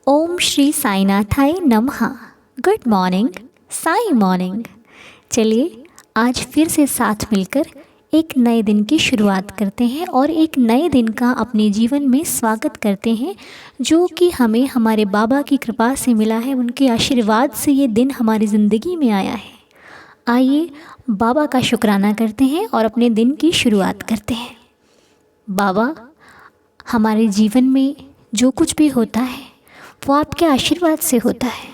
ओम श्री साईनाथाय नमः। Good morning, Sai morning. चलिए आज फिर से साथ मिलकर एक नए दिन की शुरुआत करते हैं और एक नए दिन का अपने जीवन में स्वागत करते हैं, जो कि हमें हमारे बाबा की कृपा से मिला है। उनके आशीर्वाद से ये दिन हमारी ज़िंदगी में आया है। आइए बाबा का शुक्राना करते हैं और अपने दिन की शुरुआत करते हैं। बाबा, हमारे जीवन में जो कुछ भी होता है वो आपके आशीर्वाद से होता है।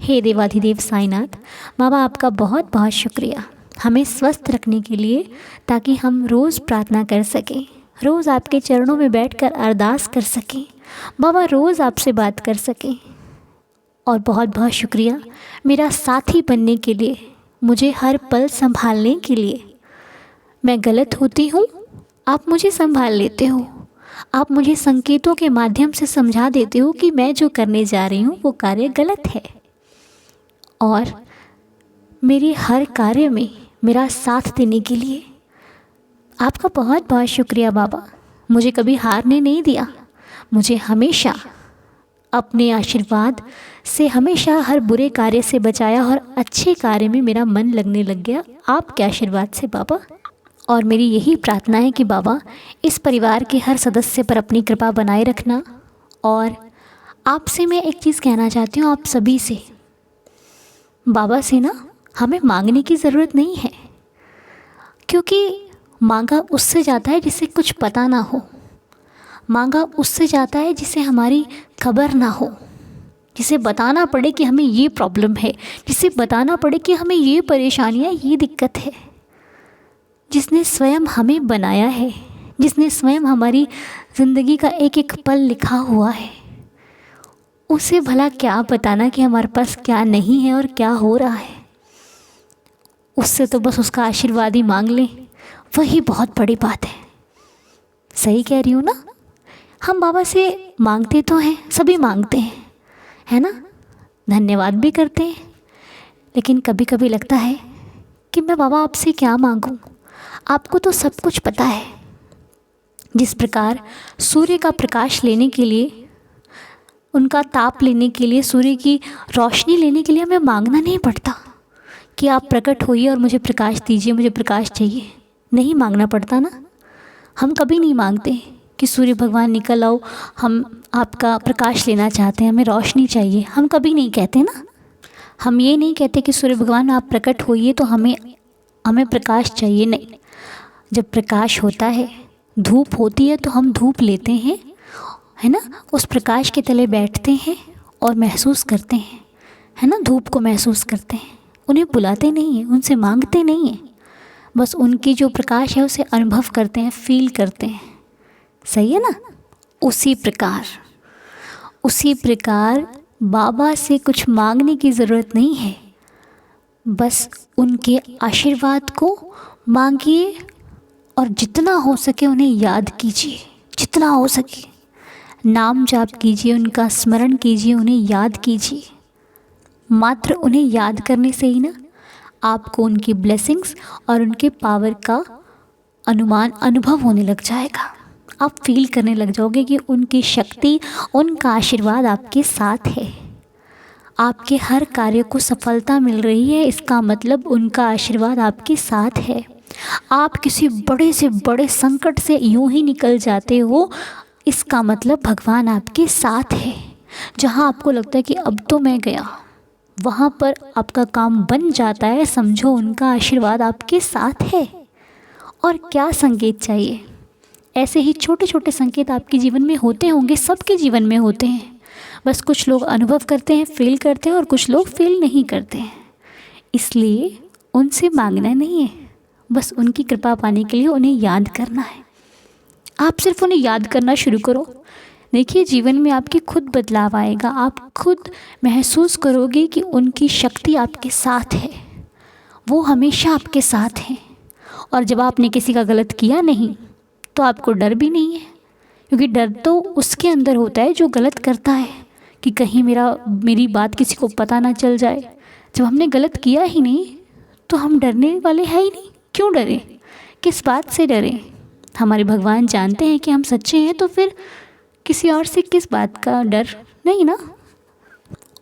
हे देवाधिदेव साईनाथ, बाबा आपका बहुत बहुत शुक्रिया हमें स्वस्थ रखने के लिए, ताकि हम रोज़ प्रार्थना कर सकें, रोज़ आपके चरणों में बैठकर अरदास कर सकें, बाबा रोज़ आपसे बात कर सकें। और बहुत बहुत शुक्रिया मेरा साथी बनने के लिए, मुझे हर पल संभालने के लिए। मैं गलत होती हूँ, आप मुझे संभाल लेते हो। आप मुझे संकेतों के माध्यम से समझा देते हो कि मैं जो करने जा रही हूँ वो कार्य गलत है, और मेरे हर कार्य में मेरा साथ देने के लिए आपका बहुत बहुत शुक्रिया बाबा। मुझे कभी हारने नहीं दिया, मुझे हमेशा अपने आशीर्वाद से हमेशा हर बुरे कार्य से बचाया और अच्छे कार्य में मेरा मन लगने लग गया आपके आशीर्वाद से बाबा। और मेरी यही प्रार्थना है कि बाबा इस परिवार के हर सदस्य पर अपनी कृपा बनाए रखना। और आपसे मैं एक चीज़ कहना चाहती हूँ, आप सभी से, बाबा से ना हमें मांगने की ज़रूरत नहीं है, क्योंकि मांगा उससे जाता है जिसे कुछ पता ना हो। मांगा उससे जाता है जिसे हमारी खबर ना हो, जिसे बताना पड़े कि हमें ये प्रॉब्लम है, जिसे बताना पड़े कि हमें ये परेशानियाँ, ये दिक्कत है। जिसने स्वयं हमें बनाया है, जिसने स्वयं हमारी ज़िंदगी का एक एक पल लिखा हुआ है, उसे भला क्या बताना कि हमारे पास क्या नहीं है और क्या हो रहा है। उससे तो बस उसका आशीर्वाद ही मांग लें, वही बहुत बड़ी बात है। सही कह रही हूँ ना? हम बाबा से मांगते तो हैं, सभी मांगते हैं, है ना, धन्यवाद भी करते हैं, लेकिन कभी कभी लगता है कि मैं बाबा आपसे क्या मांगूँ, आपको तो सब कुछ पता है। जिस प्रकार सूर्य का प्रकाश लेने के लिए, उनका ताप लेने के लिए, सूर्य की रोशनी लेने के लिए हमें मांगना नहीं पड़ता कि आप प्रकट होइए और मुझे प्रकाश दीजिए, मुझे प्रकाश चाहिए। नहीं मांगना पड़ता ना। हम कभी नहीं मांगते कि सूर्य भगवान निकल आओ, हम आपका प्रकाश लेना चाहते हैं, हमें रोशनी चाहिए। हम कभी नहीं कहते ना। हम ये नहीं कहते कि सूर्य भगवान आप प्रकट होइए तो हमें प्रकाश चाहिए। नहीं, जब प्रकाश होता है, धूप होती है, तो हम धूप लेते हैं, है ना, उस प्रकाश के तले बैठते हैं और महसूस करते हैं, है ना, धूप को महसूस करते हैं। उन्हें बुलाते नहीं हैं, उनसे मांगते नहीं हैं, बस उनकी जो प्रकाश है उसे अनुभव करते हैं, फील करते हैं। सही है ना? उसी प्रकार बाबा से कुछ मांगने की ज़रूरत नहीं है, बस उनके आशीर्वाद को मांगिए और जितना हो सके उन्हें याद कीजिए। जितना हो सके नाम जाप कीजिए, उनका स्मरण कीजिए, उन्हें याद कीजिए। मात्र उन्हें याद करने से ही ना आपको उनकी ब्लेसिंग्स और उनके पावर का अनुभव होने लग जाएगा। आप फील करने लग जाओगे कि उनकी शक्ति, उनका आशीर्वाद आपके साथ है। आपके हर कार्य को सफलता मिल रही है, इसका मतलब उनका आशीर्वाद आपके साथ है। आप किसी बड़े से बड़े संकट से यूं ही निकल जाते हो, इसका मतलब भगवान आपके साथ है। जहां आपको लगता है कि अब तो मैं गया, वहां पर आपका काम बन जाता है, समझो उनका आशीर्वाद आपके साथ है। और क्या संकेत चाहिए? ऐसे ही छोटे छोटे संकेत आपके जीवन में होते होंगे, सबके जीवन में होते हैं। बस कुछ लोग अनुभव करते हैं, फील करते हैं, और कुछ लोग फील नहीं करते हैं। इसलिए उनसे मांगना नहीं है, बस उनकी कृपा पाने के लिए उन्हें याद करना है। आप सिर्फ उन्हें याद करना शुरू करो, देखिए जीवन में आपके खुद बदलाव आएगा। आप खुद महसूस करोगे कि उनकी शक्ति आपके साथ है, वो हमेशा आपके साथ हैं। और जब आपने किसी का गलत किया नहीं, तो आपको डर भी नहीं है, क्योंकि डर तो उसके अंदर होता है जो गलत करता है, कि कहीं मेरी बात किसी को पता ना चल जाए। जब हमने गलत किया ही नहीं, तो हम डरने वाले हैं ही नहीं। क्यों डरें? किस बात से डरें? हमारे भगवान जानते हैं कि हम सच्चे हैं, तो फिर किसी और से किस बात का डर? नहीं ना।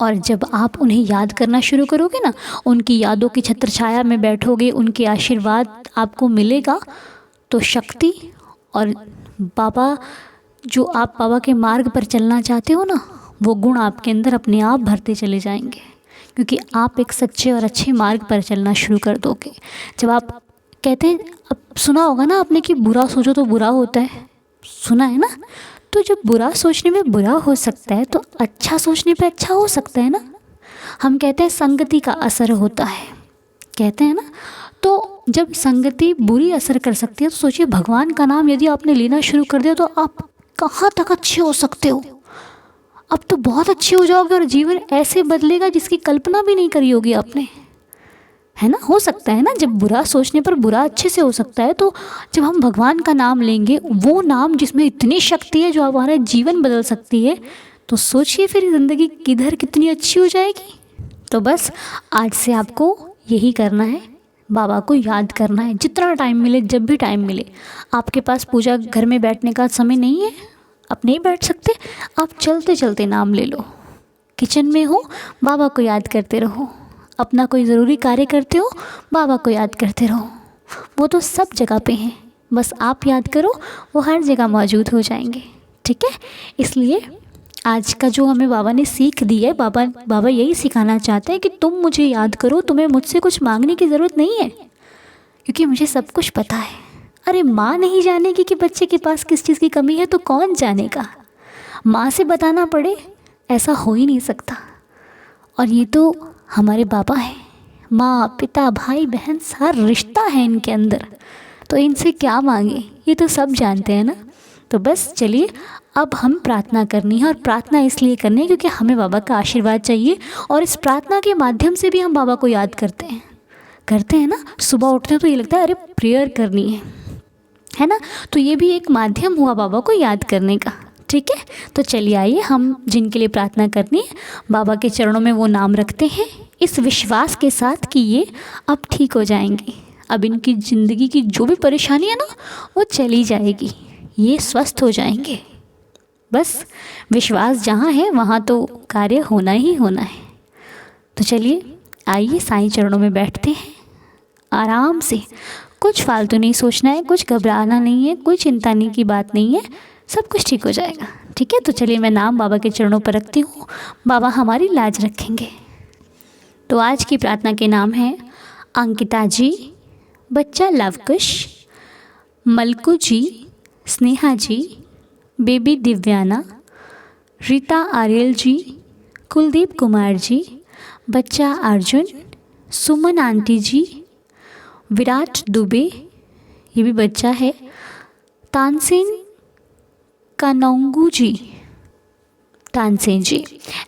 और जब आप उन्हें याद करना शुरू करोगे ना, उनकी यादों की छत्रछाया में बैठोगे, उनके आशीर्वाद आपको मिलेगा, तो शक्ति और बाबा, जो आप बाबा के मार्ग पर चलना चाहते हो ना, वो गुण आपके अंदर अपने आप भरते चले जाएंगे, क्योंकि आप एक सच्चे और अच्छे मार्ग पर चलना शुरू कर दोगे। जब आप कहते हैं, अब सुना होगा ना आपने कि बुरा सोचो तो बुरा होता है, सुना है ना। तो जब बुरा सोचने में बुरा हो सकता है तो अच्छा सोचने पे अच्छा हो सकता है ना। हम कहते हैं संगति का असर होता है, कहते हैं ना। तो जब संगति बुरी असर कर सकती है, तो सोचिए भगवान का नाम यदि आपने लेना शुरू कर दिया तो आप कहाँ तक अच्छे हो सकते हो। अब तो बहुत अच्छे हो जाओगे और जीवन ऐसे बदलेगा जिसकी कल्पना भी नहीं करी होगी आपने, है ना। हो सकता है ना, जब बुरा सोचने पर बुरा अच्छे से हो सकता है, तो जब हम भगवान का नाम लेंगे, वो नाम जिसमें इतनी शक्ति है जो हमारा जीवन बदल सकती है, तो सोचिए फिर ज़िंदगी किधर कितनी अच्छी हो जाएगी। तो बस आज से आपको यही करना है, बाबा को याद करना है जितना टाइम मिले, जब भी टाइम मिले। आपके पास पूजा घर में बैठने का समय नहीं है, आप नहीं बैठ सकते, आप चलते चलते नाम ले लो। किचन में हो, बाबा को याद करते रहो। अपना कोई ज़रूरी कार्य करते हो, बाबा को याद करते रहो। वो तो सब जगह पे हैं, बस आप याद करो, वो हर जगह मौजूद हो जाएंगे। ठीक है, इसलिए आज का जो हमें बाबा ने सीख दी है, बाबा यही सिखाना चाहते हैं कि तुम मुझे याद करो, तुम्हें मुझसे कुछ मांगने की ज़रूरत नहीं है, क्योंकि मुझे सब कुछ पता है। अरे माँ नहीं जानेगी कि बच्चे के पास किस चीज़ की कमी है, तो कौन जानेगा। माँ से बताना पड़े, ऐसा हो ही नहीं सकता। और ये तो हमारे बाबा हैं, माँ पिता भाई बहन हर रिश्ता है इनके अंदर, तो इनसे क्या मांगे, ये तो सब जानते हैं ना। तो बस चलिए, अब हम प्रार्थना करनी है, और प्रार्थना इसलिए करनी है क्योंकि हमें बाबा का आशीर्वाद चाहिए, और इस प्रार्थना के माध्यम से भी हम बाबा को याद करते हैं ना। सुबह उठते हैं तो ये लगता है अरे प्रेयर करनी है ना, तो ये भी एक माध्यम हुआ बाबा को याद करने का। ठीक है, तो चलिए आइए, हम जिनके लिए प्रार्थना करनी है, बाबा के चरणों में वो नाम रखते हैं, इस विश्वास के साथ कि ये अब ठीक हो जाएंगे। अब इनकी ज़िंदगी की जो भी परेशानी है ना, वो चली जाएगी, ये स्वस्थ हो जाएंगे। बस विश्वास जहाँ है वहाँ तो कार्य होना ही होना है। तो चलिए आइए, साईं चरणों में बैठते हैं आराम से। कुछ फालतू नहीं सोचना है, कुछ घबराना नहीं है, कोई चिंता नहीं की बात नहीं है, सब कुछ ठीक हो जाएगा। ठीक है, तो चलिए मैं नाम बाबा के चरणों पर रखती हूँ, बाबा हमारी लाज रखेंगे। तो आज की प्रार्थना के नाम हैं अंकिता जी, बच्चा लवकुश, मलकू जी, स्नेहा जी, बेबी दिव्याना, रीता आर्यल जी, कुलदीप कुमार जी, बच्चा अर्जुन, सुमन आंटी जी, विराट दुबे, ये भी बच्चा है, तानसेन कानोंगू जी, तानसेन जी,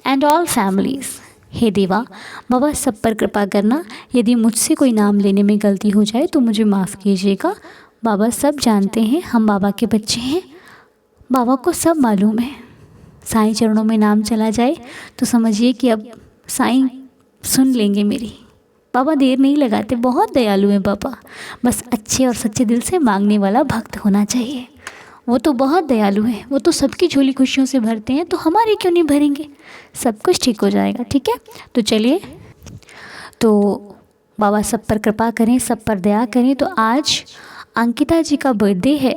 एंड ऑल फैमिलीज़। हे देवा, बाबा सब पर कृपा करना, यदि मुझसे कोई नाम लेने में गलती हो जाए तो मुझे माफ़ कीजिएगा। बाबा सब जानते हैं, हम बाबा के बच्चे हैं, बाबा को सब मालूम है। साईं चरणों में नाम चला जाए तो समझिए कि अब साईं सुन लेंगे मेरी। बाबा देर नहीं लगाते, बहुत दयालु हैं बाबा, बस अच्छे और सच्चे दिल से मांगने वाला भक्त होना चाहिए। वो तो बहुत दयालु हैं, वो तो सबकी झोली खुशियों से भरते हैं, तो हमारे क्यों नहीं भरेंगे। सब कुछ ठीक हो जाएगा। ठीक है, तो चलिए, तो बाबा सब पर कृपा करें, सब पर दया करें। तो आज अंकिता जी का बर्थडे है।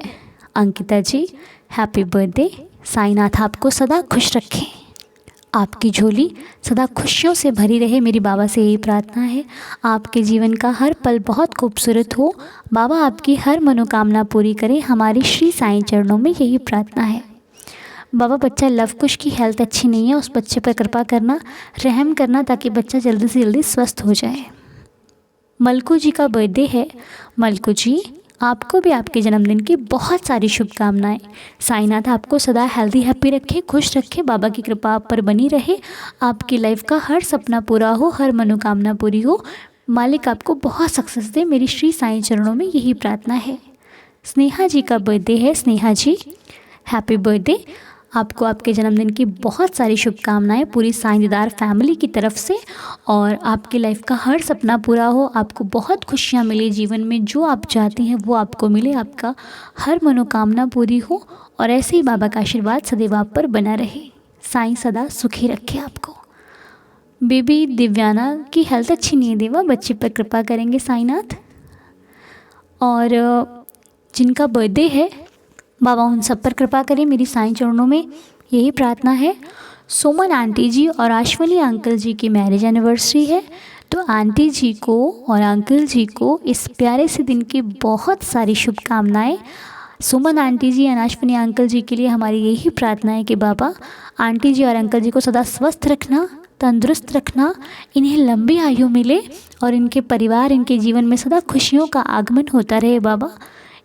अंकिता जी हैप्पी बर्थडे। साईनाथ आपको सदा खुश रखें, आपकी झोली सदा खुशियों से भरी रहे, मेरी बाबा से यही प्रार्थना है। आपके जीवन का हर पल बहुत खूबसूरत हो, बाबा आपकी हर मनोकामना पूरी करें, हमारी श्री साईं चरणों में यही प्रार्थना है। बाबा बच्चा लवकुश की हेल्थ अच्छी नहीं है, उस बच्चे पर कृपा करना, रहम करना, ताकि बच्चा जल्दी से जल्दी स्वस्थ हो जाए। मलकू जी का बर्थडे है। मलकू जी आपको भी आपके जन्मदिन की बहुत सारी शुभकामनाएं। साईनाथ आपको सदा हेल्दी हैप्पी रखे, खुश रखे, बाबा की कृपा आप पर बनी रहे, आपकी लाइफ का हर सपना पूरा हो, हर मनोकामना पूरी हो, मालिक आपको बहुत सक्सेस दे, मेरी श्री साईं चरणों में यही प्रार्थना है। स्नेहा जी का बर्थडे है। स्नेहा जी हैप्पी बर्थडे, आपको आपके जन्मदिन की बहुत सारी शुभकामनाएं पूरी साईंदार फैमिली की तरफ से, और आपकी लाइफ का हर सपना पूरा हो, आपको बहुत खुशियां मिले जीवन में, जो आप चाहती हैं वो आपको मिले, आपका हर मनोकामना पूरी हो, और ऐसे ही बाबा का आशीर्वाद सदैव आप पर बना रहे। साईं सदा सुखी रखे आपको। बेबी दिव्याना की हेल्थ अच्छी नहीं है देवा, बच्चे पर कृपा करेंगे साईनाथ। और जिनका बर्थडे है बाबा उन सब पर कृपा करें, मेरी साईं चरणों में यही प्रार्थना है। सुमन आंटी जी और अश्विनी अंकल जी की मैरिज एनिवर्सरी है, तो आंटी जी को और अंकल जी को इस प्यारे से दिन की बहुत सारी शुभकामनाएं। सुमन आंटी जी और अश्विनी अंकल जी के लिए हमारी यही प्रार्थना है कि बाबा आंटी जी और अंकल जी को सदा स्वस्थ रखना, तंदुरुस्त रखना, इन्हें लंबी आयु मिले और इनके परिवार, इनके जीवन में सदा खुशियों का आगमन होता रहे बाबा।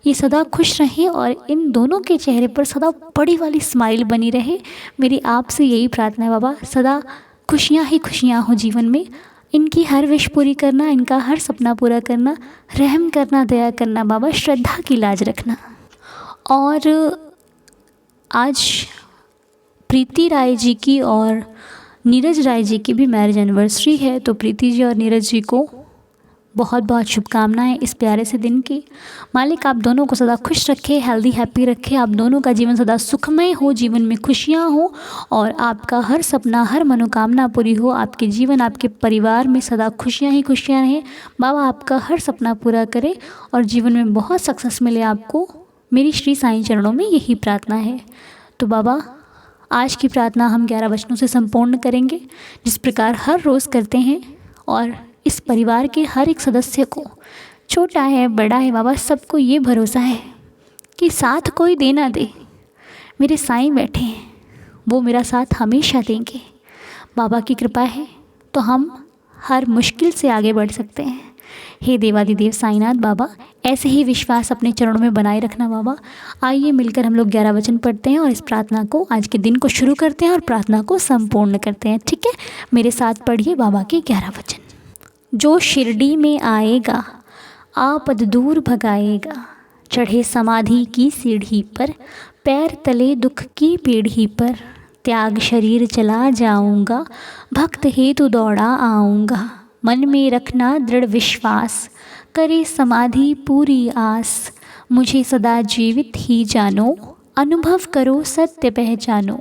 ये सदा खुश रहें और इन दोनों के चेहरे पर सदा बड़ी वाली स्माइल बनी रहे। मेरी आपसे यही प्रार्थना है बाबा, सदा खुशियाँ ही खुशियाँ हो जीवन में। इनकी हर विश पूरी करना, इनका हर सपना पूरा करना, रहम करना, दया करना बाबा, श्रद्धा की लाज रखना। और आज प्रीति राय जी की और नीरज राय जी की भी मैरिज एनिवर्सरी है, तो प्रीति जी और नीरज जी को बहुत बहुत शुभकामनाएं इस प्यारे से दिन की। मालिक आप दोनों को सदा खुश रखे, हेल्दी हैप्पी रखे, आप दोनों का जीवन सदा सुखमय हो, जीवन में खुशियां हो और आपका हर सपना, हर मनोकामना पूरी हो। आपके जीवन, आपके परिवार में सदा खुशियां ही खुशियां रहें। बाबा आपका हर सपना पूरा करे और जीवन में बहुत सक्सेस मिले आपको। मेरी श्री साईं चरणों में यही प्रार्थना है। तो बाबा आज की प्रार्थना हम 11 वचनों से संपूर्ण करेंगे, जिस प्रकार हर रोज़ करते हैं। और इस परिवार के हर एक सदस्य को, छोटा है बड़ा है बाबा, सबको ये भरोसा है कि साथ कोई दे ना दे, मेरे साईं बैठे हैं, वो मेरा साथ हमेशा देंगे। बाबा की कृपा है तो हम हर मुश्किल से आगे बढ़ सकते हैं। हे देवादिदेव साईनाथ बाबा, ऐसे ही विश्वास अपने चरणों में बनाए रखना बाबा। आइए मिलकर हम लोग 11 वचन पढ़ते हैं और इस प्रार्थना को, आज के दिन को शुरू करते हैं और प्रार्थना को संपूर्ण करते हैं। ठीक है, मेरे साथ पढ़िए बाबा के 11 वचन। जो शिरडी में आएगा आपद दूर भगाएगा, चढ़े समाधि की सीढ़ी पर, पैर तले दुख की पीढ़ी पर, त्याग शरीर चला जाऊंगा, भक्त हेतु दौड़ा आऊँगा, मन में रखना दृढ़ विश्वास, करे समाधि पूरी आस, मुझे सदा जीवित ही जानो, अनुभव करो सत्य पहचानो,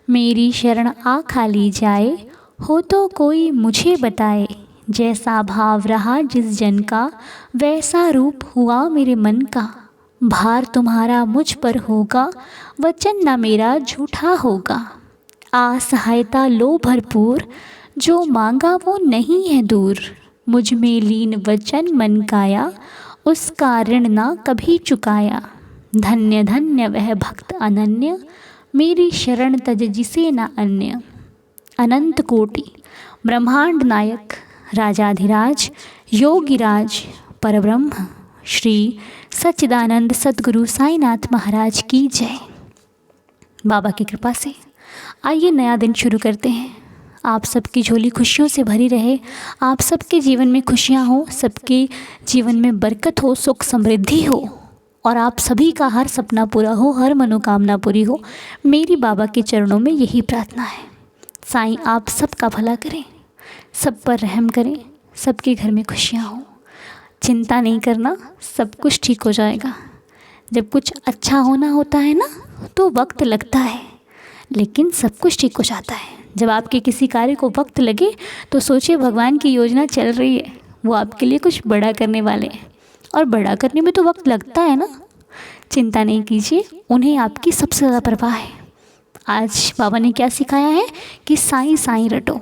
मेरी शरण आ खाली जाए, हो तो कोई मुझे बताए, जैसा भाव रहा जिस जन का, वैसा रूप हुआ मेरे मन का, भार तुम्हारा मुझ पर होगा, वचन न मेरा झूठा होगा, आ सहायता लो भरपूर, जो मांगा वो नहीं है दूर, मुझ में लीन वचन मन काया, उसका ऋण ना कभी चुकाया, धन्य धन्य वह भक्त अनन्य, मेरी शरण तज जिसे न अन्य, अनंत कोटि ब्रह्मांड नायक, राजाधिराज योगिराज परब्रह्म श्री सच्चिदानंद सद्गुरु साईनाथ महाराज की जय। बाबा की कृपा से आइए नया दिन शुरू करते हैं। आप सबकी झोली खुशियों से भरी रहे, आप सबके जीवन में खुशियाँ हो, सबके जीवन में बरकत हो, सुख समृद्धि हो और आप सभी का हर सपना पूरा हो, हर मनोकामना पूरी हो। मेरी बाबा के चरणों में यही प्रार्थना है। साईं आप सबका भला करें, सब पर रहम करें, सबके घर में खुशियाँ हो। चिंता नहीं करना, सब कुछ ठीक हो जाएगा। जब कुछ अच्छा होना होता है ना तो वक्त लगता है, लेकिन सब कुछ ठीक हो जाता है। जब आपके किसी कार्य को वक्त लगे तो सोचिए भगवान की योजना चल रही है, वो आपके लिए कुछ बड़ा करने वाले हैं और बड़ा करने में तो वक्त लगता है ना। चिंता नहीं कीजिए, उन्हें आपकी सबसे ज़्यादा परवाह है। आज बाबा ने क्या सिखाया है कि साईं साईं रटो,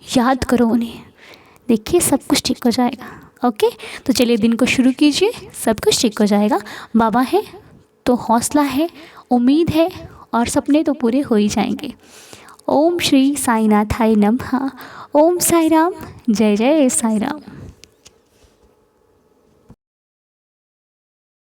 याद करो उन्हें, देखिए सब कुछ ठीक हो जाएगा। ओके, तो चलिए दिन को शुरू कीजिए, सब कुछ ठीक हो जाएगा। बाबा है तो हौसला है, उम्मीद है और सपने तो पूरे हो ही जाएंगे। ओम श्री साईनाथाय नमः। ओम साई राम, जय जय साई राम।